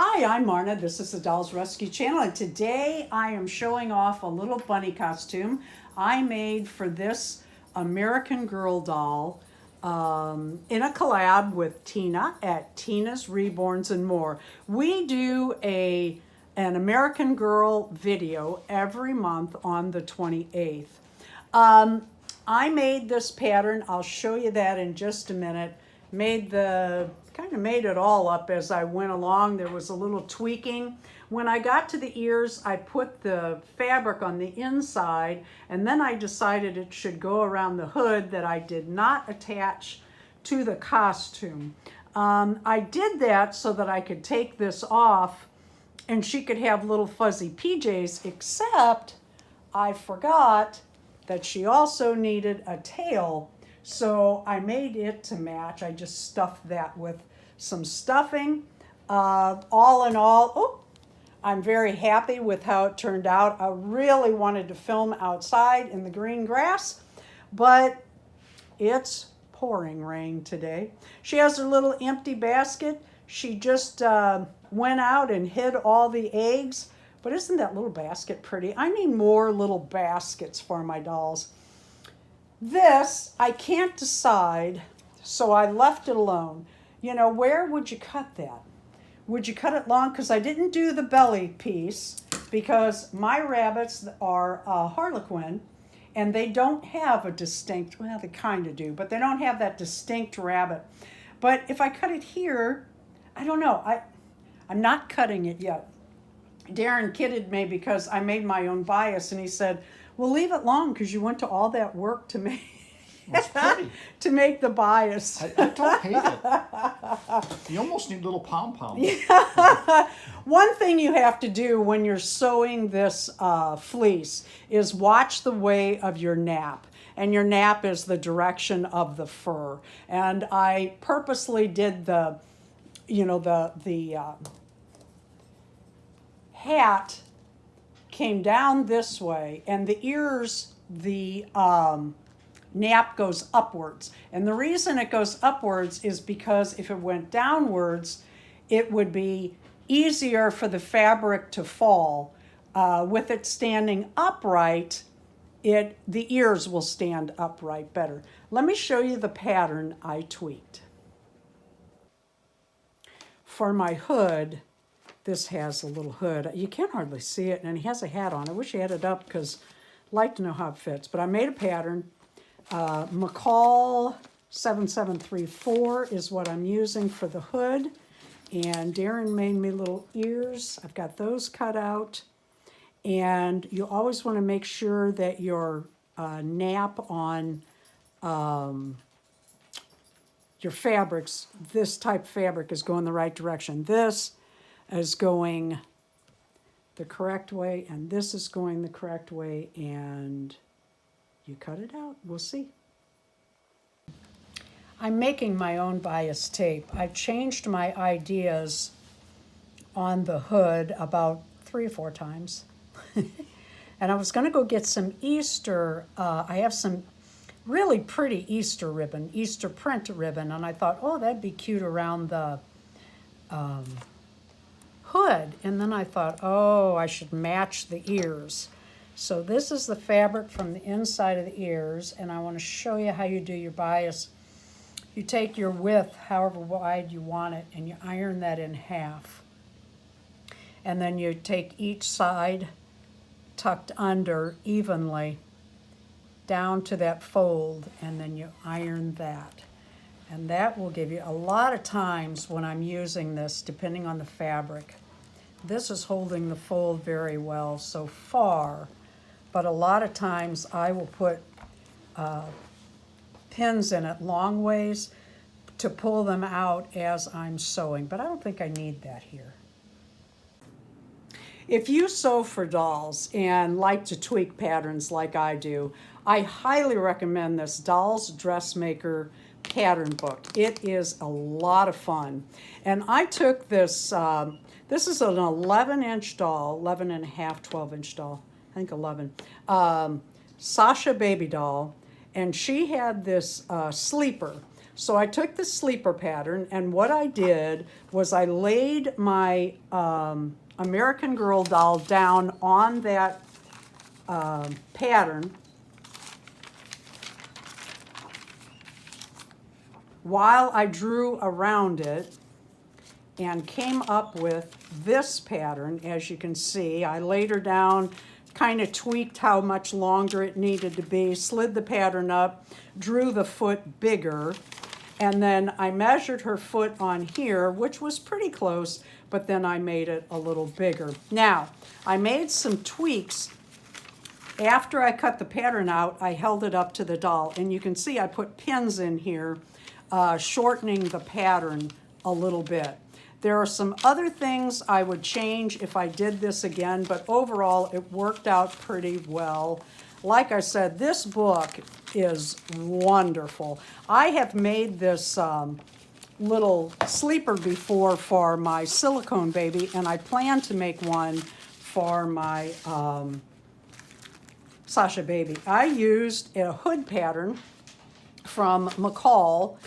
Hi, I'm Marna. This is the Dolls Rescue Channel, and today I am showing off a little bunny costume I made for this American Girl doll in a collab with Tina at Tina's Reborns and More. We do an American Girl video every month on the 28th. I made this pattern. I'll show you that in just a minute. Kind of made it all up as I went along. There was a little tweaking. When I got to the ears, I put the fabric on the inside, and then I decided it should go around the hood that I did not attach to the costume. I did that so that I could take this off and she could have little fuzzy PJs, except I forgot that she also needed a tail. So I made it to match. I just stuffed that with some stuffing. All in all, I'm very happy with how it turned out. I really wanted to film outside in the green grass, but it's pouring rain today. She has her little empty basket. She just went out and hid all the eggs. But isn't that little basket pretty? I need more little baskets for my dolls. This, I can't decide, so I left it alone. You know, where would you cut that? Would you cut it long? Because I didn't do the belly piece because my rabbits are Harlequin and they don't have a distinct, well, they kind of do, but they don't have that distinct rabbit. But if I cut it here, I don't know. I'm not cutting it yet. Darren kidded me because I made my own bias, and he said, well, leave it long because you went to all that work to make to make the bias. I don't hate it. You almost need little pom-poms. One thing you have to do when you're sewing this fleece is watch the way of your nap. And your nap is the direction of the fur. And I purposely did the hat came down this way, and the ears, the nap goes upwards. And the reason it goes upwards is because if it went downwards, it would be easier for the fabric to fall. With it standing upright, the ears will stand upright better. Let me show you the pattern I tweaked. For my hood, this has a little hood. You can't hardly see it, and he has a hat on. I wish he had it up because I'd like to know how it fits. But I made a pattern. McCall 7734 is what I'm using for the hood. And Darren made me little ears. I've got those cut out. And you always want to make sure that your nap on your fabrics, this type of fabric, is going the right direction. This is going the correct way, and this is going the correct way, and you cut it out. We'll see. I'm making my own bias tape. I've changed my ideas on the hood about 3 or 4 times. And I was going to go get some Easter, I have some really pretty Easter ribbon, Easter print ribbon, and I thought, oh, that'd be cute around the hood. And then I thought, oh, I should match the ears. So this is the fabric from the inside of the ears, and I want to show you how you do your bias. You take your width, however wide you want it, and you iron that in half. And then you take each side tucked under evenly down to that fold, and then you iron that. And that will give you a lot of times when I'm using this, depending on the fabric. This is holding the fold very well so far, but a lot of times I will put pins in it long ways to pull them out as I'm sewing, but I don't think I need that here. If you sew for dolls and like to tweak patterns like I do, I highly recommend this Dolls Dressmaker pattern book. It is a lot of fun. And I took this, this is an 11-inch doll, 11 and a half, 12-inch doll, I think 11, Sasha baby doll, and she had this sleeper. So I took the sleeper pattern, and what I did was I laid my American Girl doll down on that pattern while I drew around it and came up with this pattern. As you can see, I laid her down, kind of tweaked how much longer it needed to be, slid the pattern up, drew the foot bigger, and then I measured her foot on here, which was pretty close, but then I made it a little bigger. Now, I made some tweaks. After I cut the pattern out, I held it up to the doll, and you can see I put pins in here, shortening the pattern a little bit. There are some other things I would change if I did this again, but overall it worked out pretty well. Like I said, this book is wonderful. I have made this little sleeper before for my silicone baby, and I plan to make one for my Sasha baby. I used a hood pattern from McCall,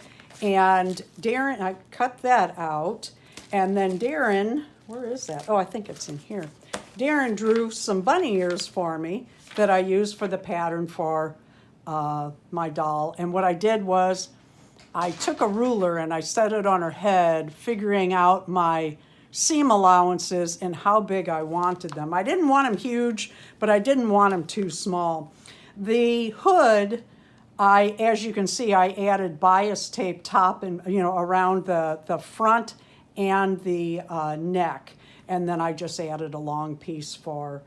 and Darren, I cut that out, and then Darren, where is that? Oh, I think it's in here. Darren drew some bunny ears for me that I used for the pattern for my doll. And what I did was I took a ruler and I set it on her head, figuring out my seam allowances and how big I wanted them. I didn't want them huge, but I didn't want them too small. The hood, as you can see, I added bias tape top and around the front and the neck, and then I just added a long piece for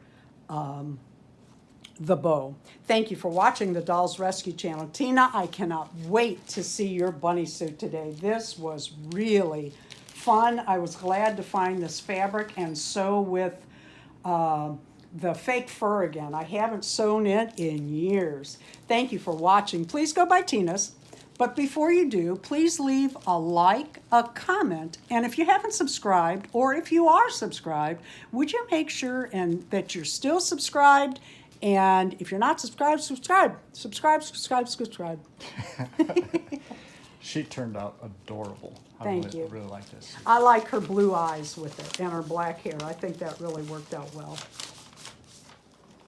the bow. Thank you for watching the Dolls Rescue Channel. Tina, I cannot wait to see your bunny suit today. This was really fun. I was glad to find this fabric and sew with the fake fur again. I haven't sewn it in years. Thank you for watching. Please go by Tina's. But before you do, please leave a like, a comment, and if you haven't subscribed, or if you are subscribed, would you make sure that you're still subscribed? And if you're not subscribed, subscribe. Subscribe, subscribe, subscribe. She turned out adorable. Thank you. I really like this. I like her blue eyes with it and her black hair. I think that really worked out well.